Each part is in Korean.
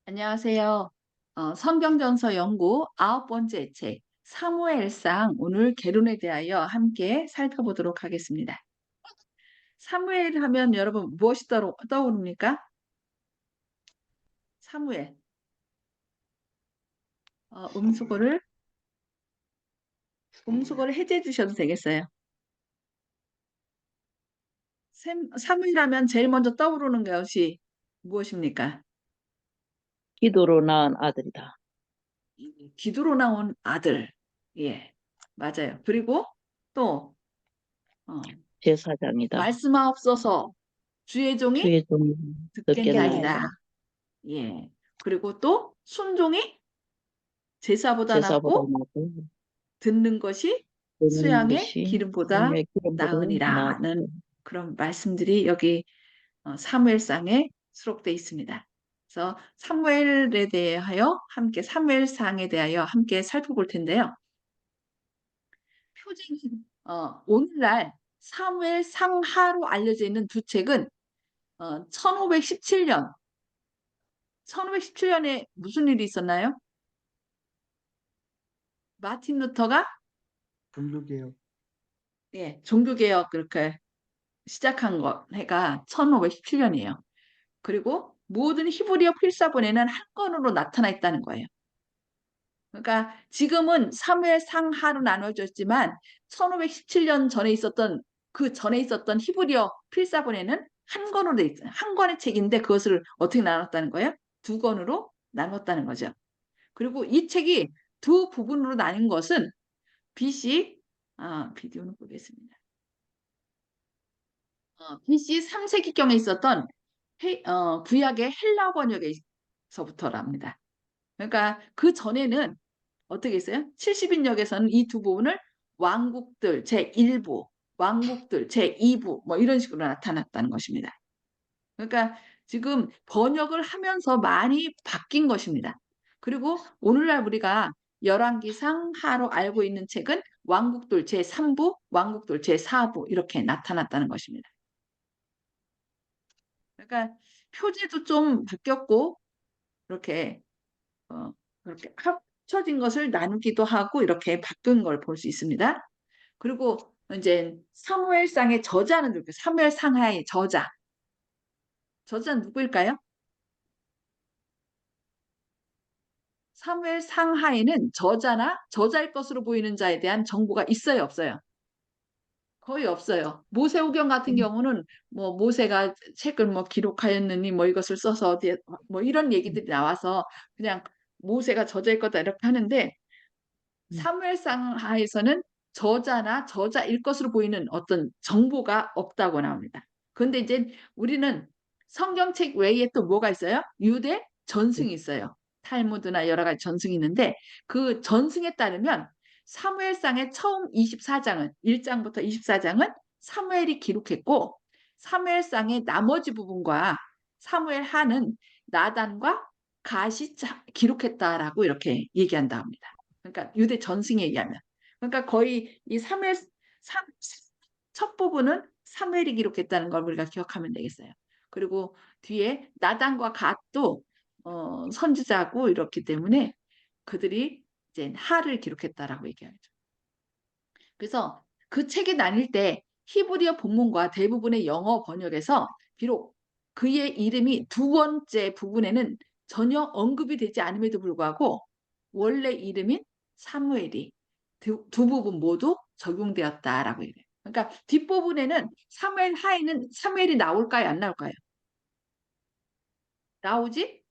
안녕하세요. 성경전서 연구 9번째 책 사무엘상 오늘 계론에 대하여 함께 살펴보도록 하겠습니다. 사무엘 하면 여러분 무엇이 떠오릅니까? 사무엘. 음수거를 해제해 주셔도 되겠어요. 사무엘 하면 제일 먼저 떠오르는 것이 무엇입니까? 기도로 낳은 아들이다. 기도로 나온 아들. 예, 맞아요. 그리고 또 어, 제사장이다. 말씀하옵소서 주의 종이 주의 종 듣는 게 아니다. 듣겠나이다. 예. 그리고 또 순종이 제사보다 제사보다 낫고 나고 듣는 것이 듣는 수양의 것이 기름보다 삶의 기름보다 나으니라는 나았고. 그런 말씀들이 여기 사무엘상에 수록되어 있습니다. 그래서 사무엘에 대하여 함께 사무엘상에 대하여 함께 살펴볼 텐데요. 표징 오늘날 사무엘상하로 알려져 있는 두 책은 1517년 1517년에 무슨 일이 있었나요? 마틴 루터가 종교개혁. 예, 종교개혁 그렇게 시작한 해가 1517년이에요. 그리고 모든 히브리어 필사본에는 한 건으로 나타나 있다는 거예요. 그러니까 지금은 사무엘 상하로 나눠져 있지만 1517년 전에 있었던 그 전에 있었던 히브리어 필사본에는 한 권으로 돼 있어요. 한 권의 책인데 그것을 어떻게 나눴다는 거예요? 두 권으로 나눴다는 거죠. 그리고 이 책이 두 부분으로 나뉜 것은 BC 비디오는 보겠습니다. BC 3세기경에 있었던 구약의 헬라 번역에서부터랍니다. 그러니까 그 전에는 어떻게 했어요? 70인역에서는 이 두 부분을 왕국들 제1부, 왕국들 제2부 뭐 이런 식으로 나타났다는 것입니다. 그러니까 지금 번역을 하면서 많이 바뀐 것입니다. 그리고 오늘날 우리가 열왕기상 하로 알고 있는 책은 왕국들 제3부, 왕국들 제4부 이렇게 나타났다는 것입니다. 그러니까 표지도 좀 바뀌었고 이렇게 그렇게 합쳐진 것을 나누기도 하고 이렇게 바뀐 걸 볼 수 있습니다. 그리고 이제 사무엘상의 저자는 누구예요? 사무엘상하의 저자는 누구일까요? 사무엘상하에는 저자일 것으로 보이는 자에 대한 정보가 있어요, 없어요? 거의 없어요. 모세오경 같은 경우는 뭐 모세가 책을 뭐 기록하였느니 뭐 이것을 써서 어디에 뭐 이런 얘기들이 나와서 그냥 모세가 저자일 거다 이렇게 하는데 사무엘상하에서는 저자나 저자일 것으로 보이는 어떤 정보가 없다고 나옵니다. 그런데 이제 우리는 성경책 외에 또 뭐가 있어요? 유대 전승이 있어요. 탈무드나 여러 가지 전승이 있는데 그 전승에 따르면 사무엘상의 처음 24장은 1장부터 24장은 사무엘이 기록했고 사무엘상의 나머지 부분과 사무엘 하는 나단과 갓이 기록했다라고 이렇게 얘기한다 합니다. 그러니까 유대 전승에 의하면. 그러니까 거의 이 첫 부분은 사무엘이 기록했다는 걸 우리가 기억하면 되겠어요. 그리고 뒤에 나단과 갓도 선지자고 이렇기 때문에 그들이 이제 하를 기록했다라고 얘기하죠. 그래서 그 책이 나뉠 때 히브리어 본문과 대부분의 영어 번역에서 비록 그의 이름이 두 번째 부분에는 전혀 언급이 되지 않음에도 불구하고 원래 이름인 사무엘이 두 부분 모두 적용되었다라고 얘기해요. 그러니까 뒷부분에는 사무엘 하에는 사무엘이 나올까요? 안 나올까요? 나오지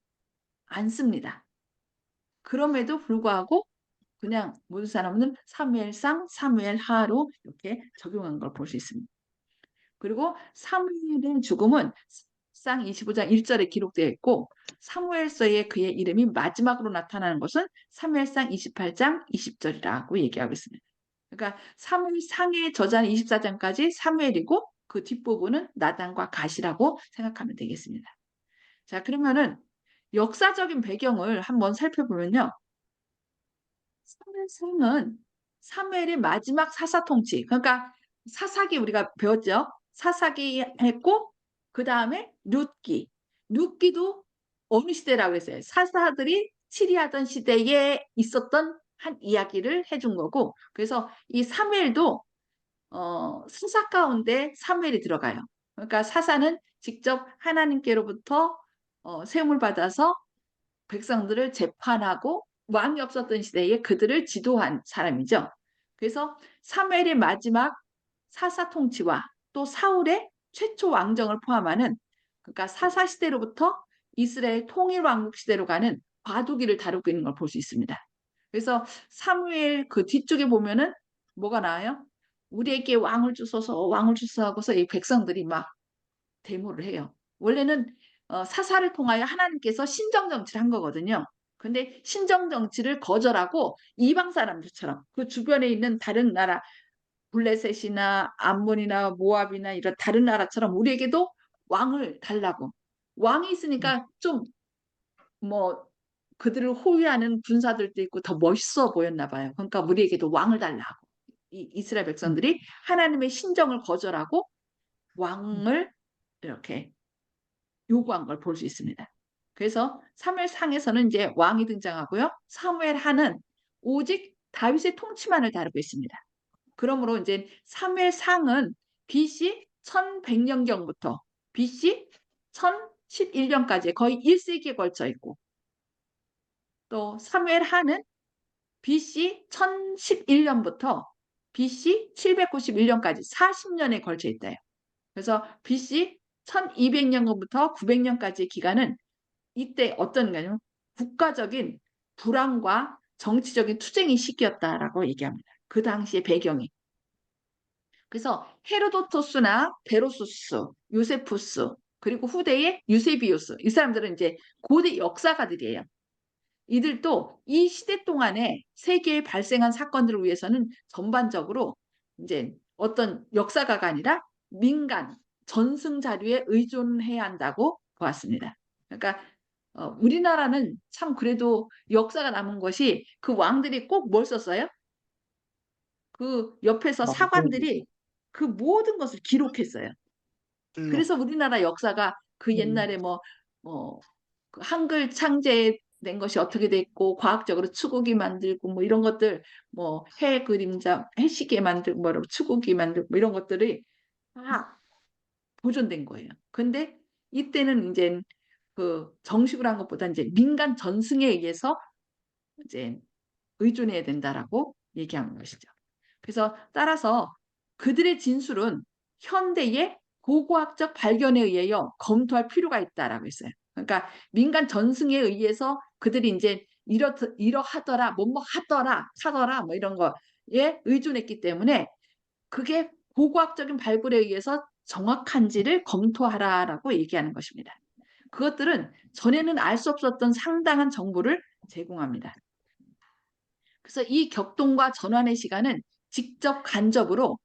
않습니다. 그럼에도 불구하고 그냥 모든 사람은 사무엘상, 사무엘하로 이렇게 적용한 걸 볼 수 있습니다. 그리고 사무엘의 죽음은 상 25장 1절에 기록되어 있고 사무엘서에 그의 이름이 마지막으로 나타나는 것은 사무엘상 28장 20절이라고 얘기하고 있습니다. 그러니까 사무엘상의 저자는 24장까지 사무엘이고 그 뒷부분은 나단과 갓이라고 생각하면 되겠습니다. 자, 그러면은 역사적인 배경을 한번 살펴보면요. 사무엘상은 사무엘의 마지막 사사통치, 그러니까 사사기 우리가 배웠죠. 사사기 했고 그 다음에 룻기도 어느 시대라고 했어요? 사사들이 치리하던 시대에 있었던 한 이야기를 해준 거고, 그래서 이 사무엘도 사사 가운데 사무엘이 들어가요. 그러니까 사사는 직접 하나님께로부터 세움을 받아서 백성들을 재판하고 왕이 없었던 시대에 그들을 지도한 사람이죠. 그래서 사무엘의 마지막 사사 통치와 또 사울의 최초 왕정을 포함하는, 그러니까 사사 시대로부터 이스라엘 통일 왕국 시대로 가는 과도기를 다루고 있는 걸 볼 수 있습니다. 그래서 사무엘 그 뒤쪽에 보면은 뭐가 나와요? 우리에게 왕을 주소서, 왕을 주소서 하고서 이 백성들이 막 데모를 해요. 원래는 사사를 통하여 하나님께서 신정 정치를 한 거거든요. 근데 신정 정치를 거절하고 이방 사람들처럼 그 주변에 있는 다른 나라, 블레셋이나 암몬이나 모압이나 이런 다른 나라처럼 우리에게도 왕을 달라고. 왕이 있으니까 좀 뭐 그들을 호위하는 군사들도 있고 더 멋있어 보였나 봐요. 그러니까 우리에게도 왕을 달라고. 이 이스라엘 백성들이 하나님의 신정을 거절하고 왕을 이렇게 요구한 걸 볼 수 있습니다. 그래서 사무엘상에서는 이제 왕이 등장하고요. 사무엘하는 오직 다윗의 통치만을 다루고 있습니다. 그러므로 이제 사무엘상은 BC 1100년경부터 BC 1011년까지 거의 1세기에 걸쳐 있고, 또 사무엘하는 BC 1011년부터 BC 791년까지 40년에 걸쳐 있대요. 그래서 BC 1200년부터 900년까지의 기간은 이때 어떤 거냐면 국가적인 불안과 정치적인 투쟁이 시기였다라고 얘기합니다. 그 당시의 배경이. 그래서 헤로도토스나 베로수스, 요세푸스, 그리고 후대의 유세비우스, 이 사람들은 이제 고대 역사가들이에요. 이들도 이 시대 동안에 세계에 발생한 사건들을 위해서는 전반적으로 이제 어떤 역사가가 아니라 민간 전승 자료에 의존해야 한다고 보았습니다. 그러니까 우리나라는 참 그래도 역사가 남은 것이 그 왕들이 꼭 뭘 썼어요? 그 옆에서 사관들이 그 모든 것을 기록했어요. 그래서 우리나라 역사가 그 옛날에 그 한글 창제된 것이 어떻게 됐고 과학적으로 추구기 만들고 뭐 이런 것들, 뭐 해 그림자 해시계 만들고 뭐 추구기 만들고 뭐 이런 것들이 다 보존된 거예요. 근데 이때는 이제 그 정식으로 한 것보다 이제 민간 전승에 의해서 이제 의존해야 된다라고 얘기하는 것이죠. 그래서 따라서 그들의 진술은 현대의 고고학적 발견에 의하여 검토할 필요가 있다라고 했어요. 그러니까 민간 전승에 의해서 그들이 이제 이러하더라, 뭐뭐 하더라, 사더라, 뭐 이런 거에 의존했기 때문에 그게 고고학적인 발굴에 의해서 정확한지를 검토하라라고 얘기하는 것입니다. 그것들은 전에는 알 수 없었던 상당한 정보를 제공합니다. 그래서 이 격동과 전환의 시간은 직접 간접으로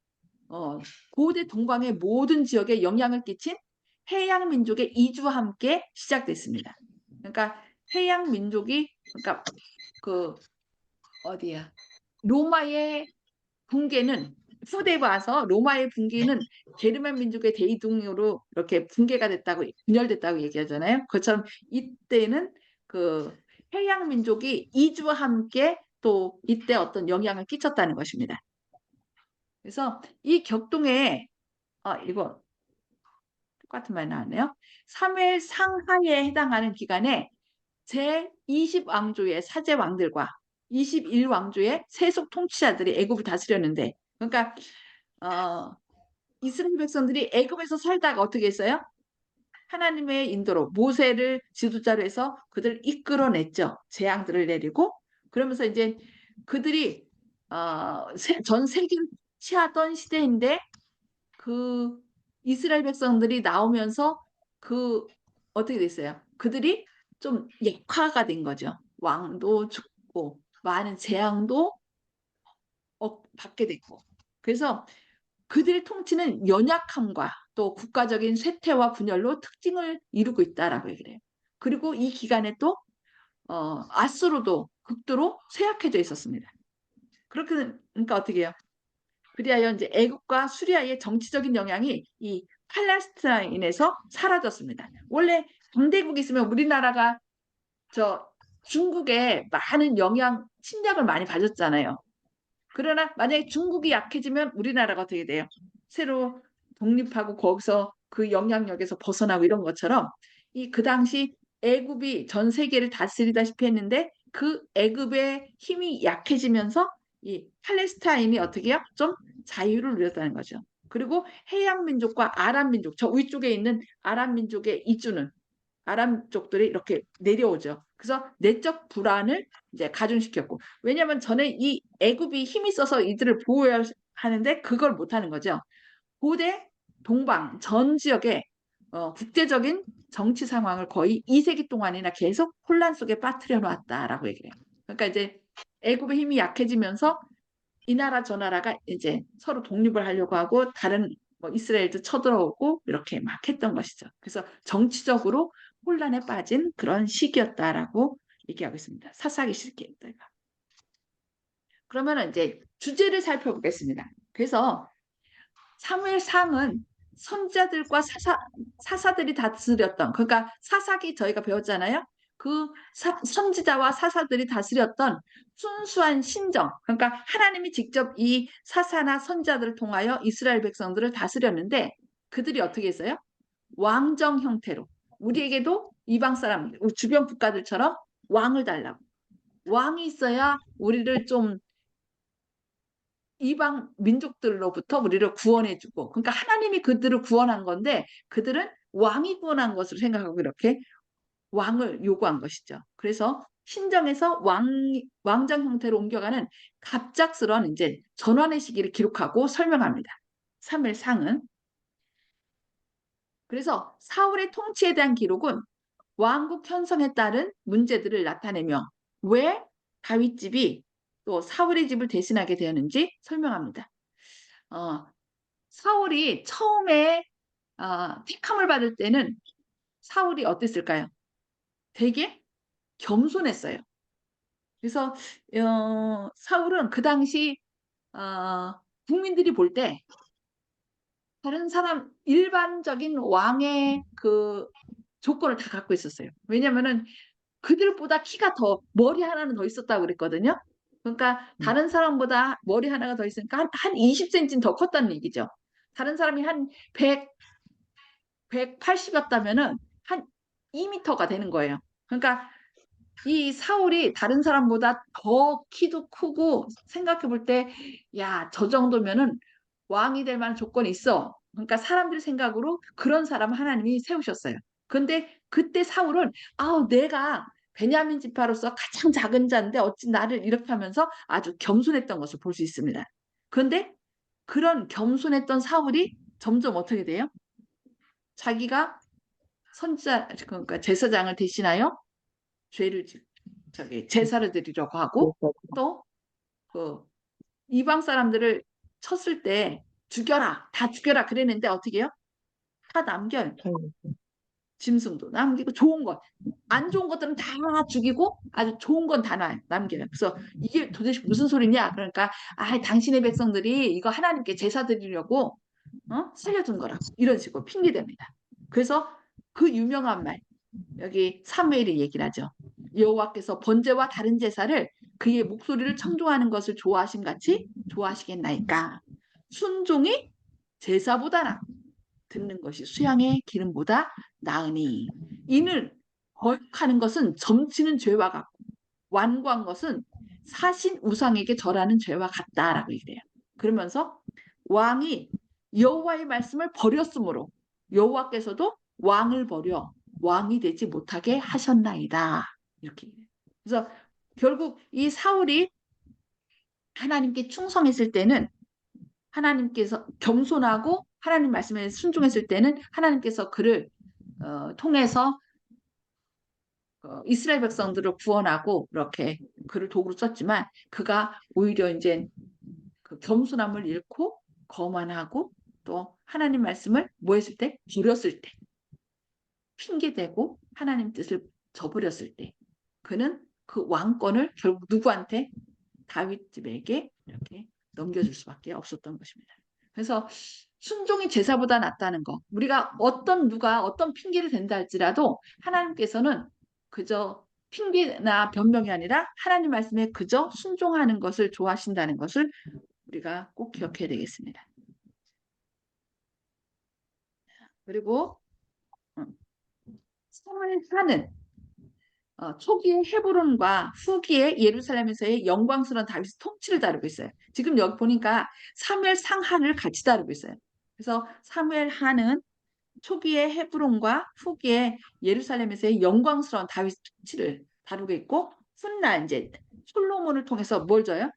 고대 동방의 모든 지역에 영향을 끼친 해양 민족의 이주와 함께 시작됐습니다. 그러니까 해양 민족이, 그러니까 그 어디야, 로마의 붕괴는 후대에 와서 로마의 붕괴는 게르만 민족의 대이동으로 이렇게 붕괴가 됐다고, 분열됐다고 얘기하잖아요. 그것처럼 이때는 그 해양 민족이 이주와 함께 또 이때 어떤 영향을 끼쳤다는 것입니다. 그래서 이 격동에 이거 똑같은 말 나왔네요. 3회 상하에 해당하는 기간에 제20왕조의 사제왕들과 21왕조의 세속 통치자들이 애굽을 다스렸는데, 그러니까 이스라엘 백성들이 애굽에서 살다가 어떻게 했어요? 하나님의 인도로 모세를 지도자로 해서 그들을 이끌어냈죠. 재앙들을 내리고. 그러면서 이제 그들이 전 세계를 치하던 시대인데 그 이스라엘 백성들이 나오면서 그 어떻게 됐어요? 그들이 좀 약화가 된 거죠. 왕도 죽고 많은 재앙도 받게 됐고. 그래서 그들의 통치는 연약함과 또 국가적인 쇠퇴와 분열로 특징을 이루고 있다라고 얘기를 해요. 그리고 이 기간에 또 아수르도 극도로 쇠약해져 있었습니다. 그러니까 어떻게 해요? 그리하여 이제 애국과 수리아의 정치적인 영향이 이 팔레스타인에서 사라졌습니다. 원래 강대국이 있으면 우리나라가 저 중국에 많은 영향 침략을 많이 받았잖아요. 그러나 만약에 중국이 약해지면 우리나라가 어떻게 돼요? 새로 독립하고 거기서 그 영향력에서 벗어나고 이런 것처럼 그 당시 애굽이 전 세계를 다스리다시피 했는데 그 애굽의 힘이 약해지면서 이 팔레스타인이 어떻게 해요? 좀 자유를 누렸다는 거죠. 그리고 해양 민족과 아랍 민족, 저 위쪽에 있는 아랍 민족의 이주는 아랍 쪽들이 이렇게 내려오죠. 그래서 내적 불안을 이제 가중시켰고, 왜냐하면 전에 이 애굽이 힘이 있어서 이들을 보호해야 하는데 그걸 못하는 거죠. 고대 동방 전 지역에 국제적인 정치 상황을 거의 2세기 동안이나 계속 혼란 속에 빠뜨려 놨다라고 얘기해요. 그러니까 이제 애굽의 힘이 약해지면서 이 나라 저 나라가 이제 서로 독립을 하려고 하고 다른 뭐 이스라엘도 쳐들어오고 이렇게 막 했던 것이죠. 그래서 정치적으로 혼란에 빠진 그런 시기였다라고 얘기하고 있습니다. 사사기 시기였다가. 그러면 이제 주제를 살펴보겠습니다. 그래서 사무엘상은 선자들과 사사들이 다스렸던, 그러니까 사사기 저희가 배웠잖아요. 그 선지자와 사사들이 다스렸던 순수한 신정, 그러니까 하나님이 직접 이 사사나 선자들을 통하여 이스라엘 백성들을 다스렸는데 그들이 어떻게 했어요? 왕정 형태로. 우리에게도 이방 사람, 주변 국가들처럼 왕을 달라고. 왕이 있어야 우리를 좀 이방 민족들로부터 우리를 구원해주고, 그러니까 하나님이 그들을 구원한 건데 그들은 왕이 구원한 것으로 생각하고 이렇게 왕을 요구한 것이죠. 그래서 신정에서 왕정 형태로 옮겨가는 갑작스러운 이제 전환의 시기를 기록하고 설명합니다. 3일상은. 그래서 사울의 통치에 대한 기록은 왕국 형성에 따른 문제들을 나타내며 왜 다윗 집이 또 사울의 집을 대신하게 되었는지 설명합니다. 사울이 처음에 택함을 받을 때는 사울이 어땠을까요? 되게 겸손했어요. 그래서 사울은 그 당시 국민들이 볼 때 다른 사람 일반적인 왕의 그 조건을 다 갖고 있었어요. 왜냐면은 그들보다 키가 더 머리 하나는 더 있었다고 그랬거든요. 그러니까 다른 사람보다 머리 하나가 더 있으니까 한 20cm는 더 컸다는 얘기죠. 다른 사람이 한 180이었다면은 한 2m가 되는 거예요. 그러니까 이 사울이 다른 사람보다 더 키도 크고 생각해 볼 때, 야, 저 정도면은 왕이 될 만한 조건이 있어. 그러니까 사람들 생각으로 그런 사람 하나님이 세우셨어요. 근데 그때 사울은 내가 베냐민 지파로서 가장 작은 자인데 어찌 나를 이렇게 하면서 아주 겸손했던 것을 볼 수 있습니다. 그런데 그런 겸손했던 사울이 점점 어떻게 돼요? 자기가 선지자 그러니까 제사장을 대신하여 죄를 제사를 드리려고 하고 또 그 이방 사람들을 쳤을 때 죽여라 다 죽여라 그랬는데 어떻게 해요? 다 남겨요. 짐승도 남기고 좋은 것 안 좋은 것들은 다 죽이고 아주 좋은 건 다 남겨요. 그래서 이게 도대체 무슨 소리냐? 그러니까 당신의 백성들이 이거 하나님께 제사 드리려고 살려둔 거라 이런 식으로 핑계댑니다. 그래서 그 유명한 말 여기 사무엘이 얘기를 하죠. 여호와께서 번제와 다른 제사를 그의 목소리를 청종하는 것을 좋아하심 같이 좋아하시겠나이까. 순종이 제사보다 듣는 것이 수양의 기름보다 나으니 이는 거역하는 것은 점치는 죄와 같고 완고한 것은 사신 우상에게 절하는 죄와 같다라고 얘기해요. 그러면서 왕이 여호와의 말씀을 버렸으므로 여호와께서도 왕을 버려 왕이 되지 못하게 하셨나이다. 이렇게. 그래서 결국 이 사울이 하나님께 충성했을 때는 하나님께서 겸손하고 하나님 말씀에 순종했을 때는 하나님께서 그를 통해서 이스라엘 백성들을 구원하고 이렇게 그를 도구로 썼지만 그가 오히려 이제 그 겸손함을 잃고 거만하고 또 하나님 말씀을 뭐 했을 때? 버렸을 때 핑계대고 하나님 뜻을 저버렸을 때 그는 그 왕권을 결국 누구한테? 다윗 집에게 이렇게 넘겨줄 수밖에 없었던 것입니다. 그래서 순종이 제사보다 낫다는 거. 우리가 누가 어떤 핑계를 댄다 할지라도 하나님께서는 그저 핑계나 변명이 아니라 하나님 말씀에 그저 순종하는 것을 좋아하신다는 것을 우리가 꼭 기억해야 되겠습니다. 그리고 사무엘하는 초기의 헤브론과 후기의 예루살렘에서의 영광스러운 다윗의 통치를 다루고 있어요. 지금 여기 보니까 사무엘 상하를 같이 다루고 있어요. 그래서 사무엘하는 초기의 헤브론과 후기의 예루살렘에서의 영광스러운 다윗 통치를 다루고 있고 훗날 이제 솔로몬을 통해서 뭘 줘요?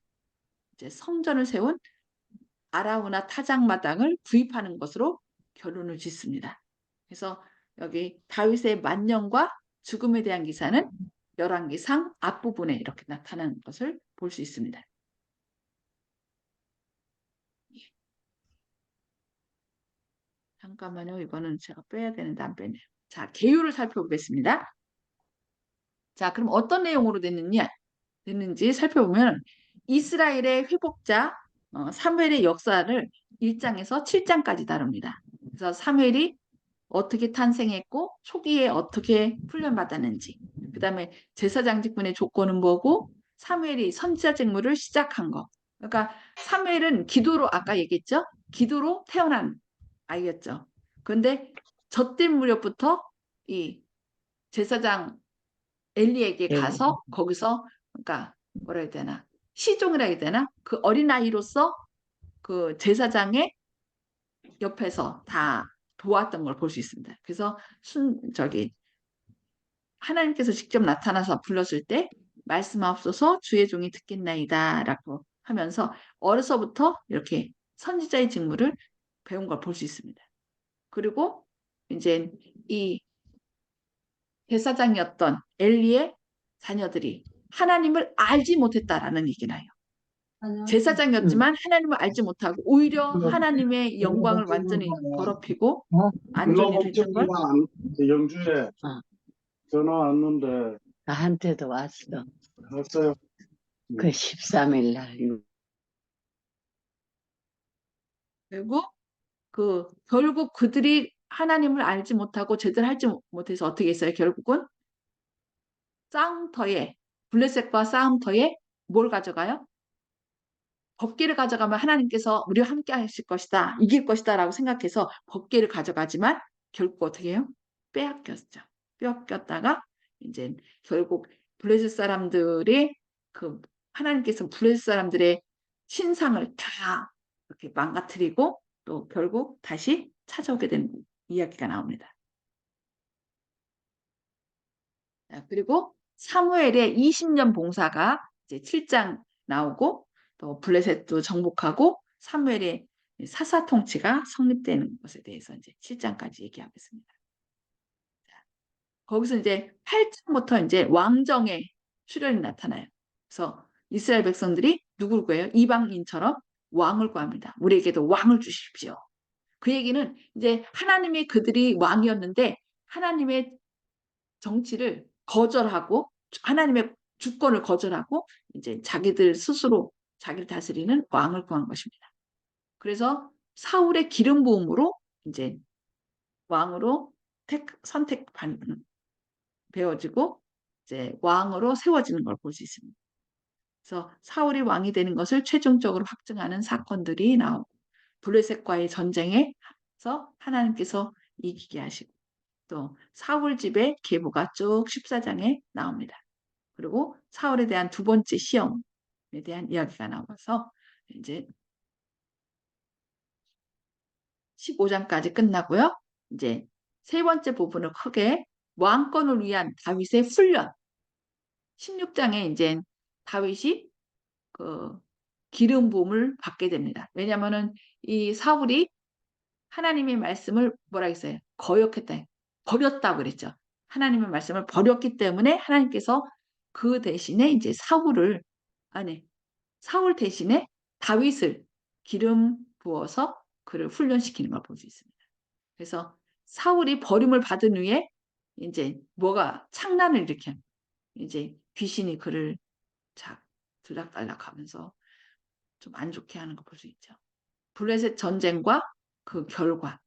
이제 성전을 세운 아라우나 타작마당을 구입하는 것으로 결론을 짓습니다. 그래서 여기 다윗의 만년과 죽음에 대한 기사는 열왕기상 앞부분에 이렇게 나타나는 것을 볼 수 있습니다. 잠깐만요. 이거는 제가 빼야 되는데 안 빼네요. 자, 계율을 살펴보겠습니다. 자, 그럼 어떤 내용으로 됐는지 살펴보면 이스라엘의 회복자 사무엘의 역사를 1장에서 7장까지 다룹니다. 그래서 사무엘이 어떻게 탄생했고 초기에 어떻게 훈련받았는지, 그 다음에 제사장 직분의 조건은 뭐고 사무엘이 선지자 직무를 시작한 거. 그러니까 사무엘은 기도로 아까 얘기했죠. 기도로 태어난 아이였죠. 그런데 젖된 무렵부터 이 제사장 엘리에게 가서 거기서 그러니까 뭐라 해야 되나 시종을 해야 되나 그 어린아이로서 그 제사장의 옆에서 다 도왔던 걸 볼 수 있습니다. 그래서 하나님께서 직접 나타나서 불렀을 때 말씀하옵소서 주의 종이 듣겠나이다라고 하면서 어려서부터 이렇게 선지자의 직무를 배운 걸 볼 수 있습니다. 그리고 이제 이 대사장이었던 엘리의 자녀들이 하나님을 알지 못했다라는 얘기 나요. 제사장이었지만 하나님을 알지 못하고 오히려 하나님의 영광을 완전히 더럽히고 안전히 했던 걸 영주에 전화 왔는데 나한테도 왔어. 왔어요. 그 13일 날. 그리고 결국 그들이 하나님을 알지 못하고 제대로 알지 못해서 어떻게 했어요? 결국은 싸움터에 블레셋과 싸움터에 뭘 가져가요? 법궤를 가져가면 하나님께서 우리와 함께 하실 것이다. 이길 것이다 라고 생각해서 법궤를 가져가지만 결국 어떻게 해요? 빼앗겼죠. 빼앗겼다가 이제 결국 블레셋 사람들이 하나님께서 블레셋 사람들의 신상을 다 이렇게 망가뜨리고 또 결국 다시 찾아오게 된 이야기가 나옵니다. 자, 그리고 사무엘의 20년 봉사가 이제 7장 나오고 또 블레셋도 정복하고 사무엘의 사사 통치가 성립되는 것에 대해서 이제 7장까지 얘기하겠습니다. 거기서 이제 8장부터 이제 왕정의 출현이 나타나요. 그래서 이스라엘 백성들이 누굴 구해요? 이방인처럼 왕을 구합니다. 우리에게도 왕을 주십시오. 그 얘기는 이제 하나님이 그들이 왕이었는데 하나님의 정치를 거절하고 하나님의 주권을 거절하고 이제 자기들 스스로 자기를 다스리는 왕을 구한 것입니다. 그래서 사울의 기름 부음으로 이제 왕으로 선택받는 배워지고 이제 왕으로 세워지는 걸 볼 수 있습니다. 그래서 사울이 왕이 되는 것을 최종적으로 확증하는 사건들이 나오고 블레셋과의 전쟁에서 하나님께서 이기게 하시고 또 사울 집의 계보가 쭉 14장에 나옵니다. 그리고 사울에 대한 두 번째 시험에 대한 이야기가 나와서 이제 15장까지 끝나고요. 이제 세 번째 부분을 크게 왕권을 위한 다윗의 훈련 16장에 이제 다윗이 기름 부음을 받게 됩니다. 왜냐하면은 이 사울이 하나님의 말씀을 뭐라 했어요? 거역했다. 버렸다고 그랬죠. 하나님의 말씀을 버렸기 때문에 하나님께서 그 대신에 이제 사울 대신에 다윗을 기름 부어서 그를 훈련시키는 걸 볼 수 있습니다. 그래서 사울이 버림을 받은 후에 이제 뭐가 창난을 일으켜 이제 귀신이 그를 들락달락하면서 좀 안 좋게 하는 거 볼 수 있죠. 블레셋 전쟁과 그 결과.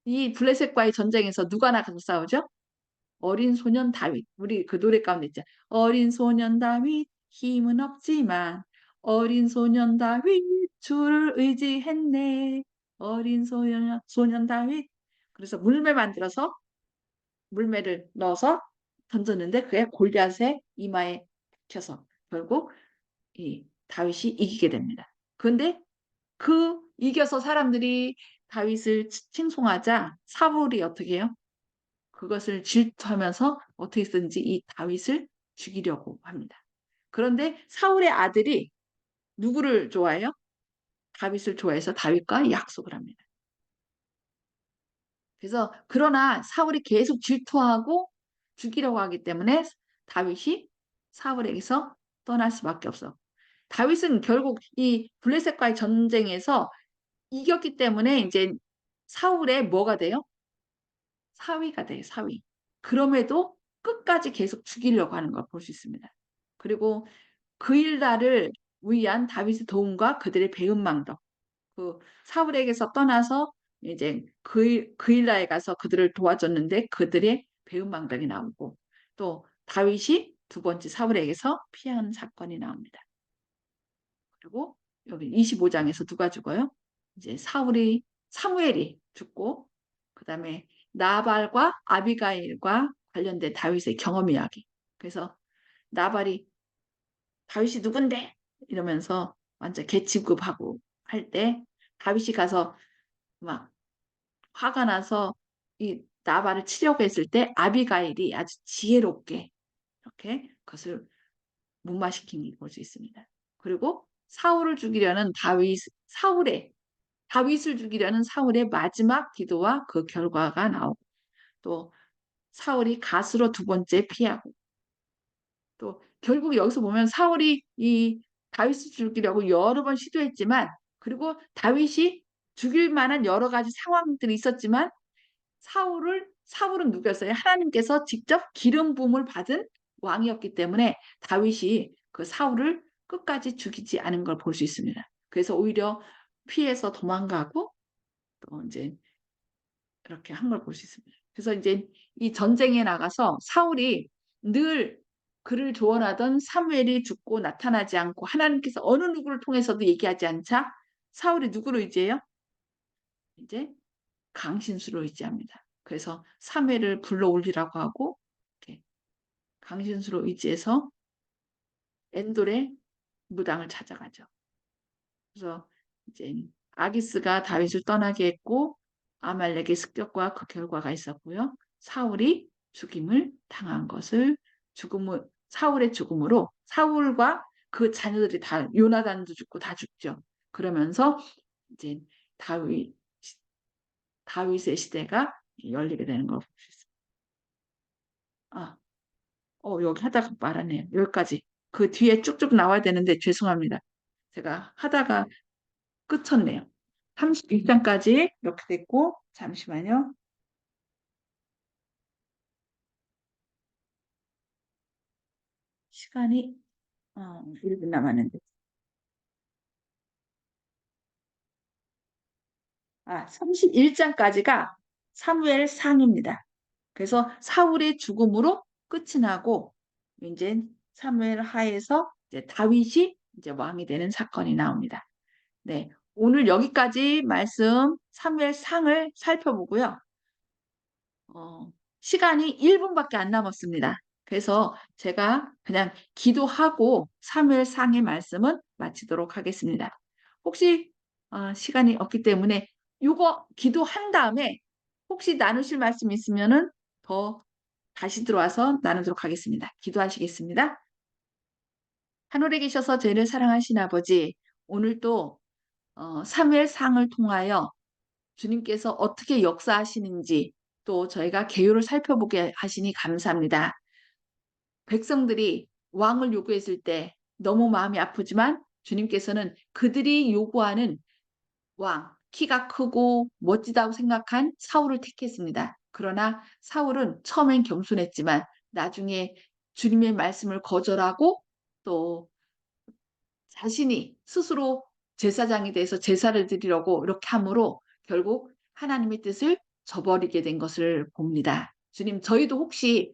이 블레셋과의 전쟁에서 누가 나가서 싸우죠? 어린 소년 다윗. 우리 그 노래 가운데 있죠. 어린 소년 다윗 힘은 없지만 어린 소년 다윗 주를 의지했네. 어린 소년 다윗. 그래서 물매 만들어서 물매를 넣어서 던졌는데 그게 골리앗의 이마에 박혀서 결국 이 다윗이 이기게 됩니다. 그런데 그 이겨서 사람들이 다윗을 칭송하자 사울이 어떻게 해요? 그것을 질투하면서 어떻게든지 이 다윗을 죽이려고 합니다. 그런데 사울의 아들이 누구를 좋아해요? 다윗을 좋아해서 다윗과 약속을 합니다. 그래서 그러나 사울이 계속 질투하고 죽이려고 하기 때문에 다윗이 사울에게서 떠날 수밖에 없어. 다윗은 결국 이 블레셋과의 전쟁에서 이겼기 때문에 이제 사울의 뭐가 돼요? 사위가 돼요, 사위. 그럼에도 끝까지 계속 죽이려고 하는 걸 볼 수 있습니다. 그리고 그일라를 위한 다윗의 도움과 그들의 배은망덕. 그 사울에게서 떠나서 이제 그일라에 가서 그들을 도와줬는데 그들의 배은망덕이 나오고 또 다윗이 두 번째 사울에게서 피한 사건이 나옵니다. 그리고 여기 25장에서 누가 죽어요? 이제 사무엘이 죽고 그다음에 나발과 아비가일과 관련된 다윗의 경험 이야기. 그래서 나발이 다윗이 누군데? 이러면서 완전 개취급하고 할 때 다윗이 가서 막 화가 나서 이 나발을 치려고 했을 때 아비가일이 아주 지혜롭게 이렇게 그것을 무마시킨 걸 볼 수 있습니다. 그리고 사울을 죽이려는 다윗을 죽이려는 사울의 마지막 기도와 그 결과가 나오고 또 사울이 갓으로 두 번째 피하고 또 결국 여기서 보면 사울이 이 다윗을 죽이려고 여러 번 시도했지만 그리고 다윗이 죽일 만한 여러 가지 상황들이 있었지만 사울은 누구였어요? 하나님께서 직접 기름 부음을 받은 왕이었기 때문에 다윗이 그 사울을 끝까지 죽이지 않은 걸 볼 수 있습니다. 그래서 오히려 피해서 도망가고 또 이제 이렇게 한 걸 볼 수 있습니다. 그래서 이제 이 전쟁에 나가서 사울이 늘 그를 조언하던 사무엘이 죽고 나타나지 않고 하나님께서 어느 누구를 통해서도 얘기하지 않자 사울이 누구로 의지해요? 이제 강신수로 의지합니다. 그래서 사무엘을 불러 올리라고 하고 이렇게 강신수로 의지해서 엔돌의 무당을 찾아가죠. 그래서 이제 아기스가 다윗을 떠나게 했고 아말렉의 습격과 그 결과가 있었고요. 사울이 죽임을 당한 것을 사울의 죽음으로 사울과 그 자녀들이 다 요나단도 죽고 다 죽죠. 그러면서 이제 다윗의 시대가 열리게 되는 걸 볼 수 있습니다. 여기 하다가 말하네요. 여기까지. 그 뒤에 쭉쭉 나와야 되는데 죄송합니다. 제가 하다가 끝쳤네요. 31장까지 이렇게 됐고 잠시만요. 시간이 1분 남았는데 31장까지가 사무엘 상입니다. 그래서 사울의 죽음으로 끝이 나고 이제 사무엘 하에서 이제 다윗이 이제 왕이 되는 사건이 나옵니다. 네, 오늘 여기까지 말씀 사무엘 상을 살펴보고요. 시간이 1분밖에 안 남았습니다. 그래서 제가 그냥 기도하고 사무엘 상의 말씀은 마치도록 하겠습니다. 혹시 시간이 없기 때문에 이거 기도한 다음에 혹시 나누실 말씀 있으면은 더 다시 들어와서 나누도록 하겠습니다. 기도하시겠습니다. 하늘에 계셔서 저희를 사랑하신 아버지, 오늘도 사무엘 상을 통하여 주님께서 어떻게 역사하시는지 또 저희가 개요를 살펴보게 하시니 감사합니다. 백성들이 왕을 요구했을 때 너무 마음이 아프지만 주님께서는 그들이 요구하는 왕, 키가 크고 멋지다고 생각한 사울을 택했습니다. 그러나 사울은 처음엔 겸손했지만 나중에 주님의 말씀을 거절하고 또 자신이 스스로 제사장이 돼서 제사를 드리려고 이렇게 함으로 결국 하나님의 뜻을 저버리게 된 것을 봅니다. 주님, 저희도 혹시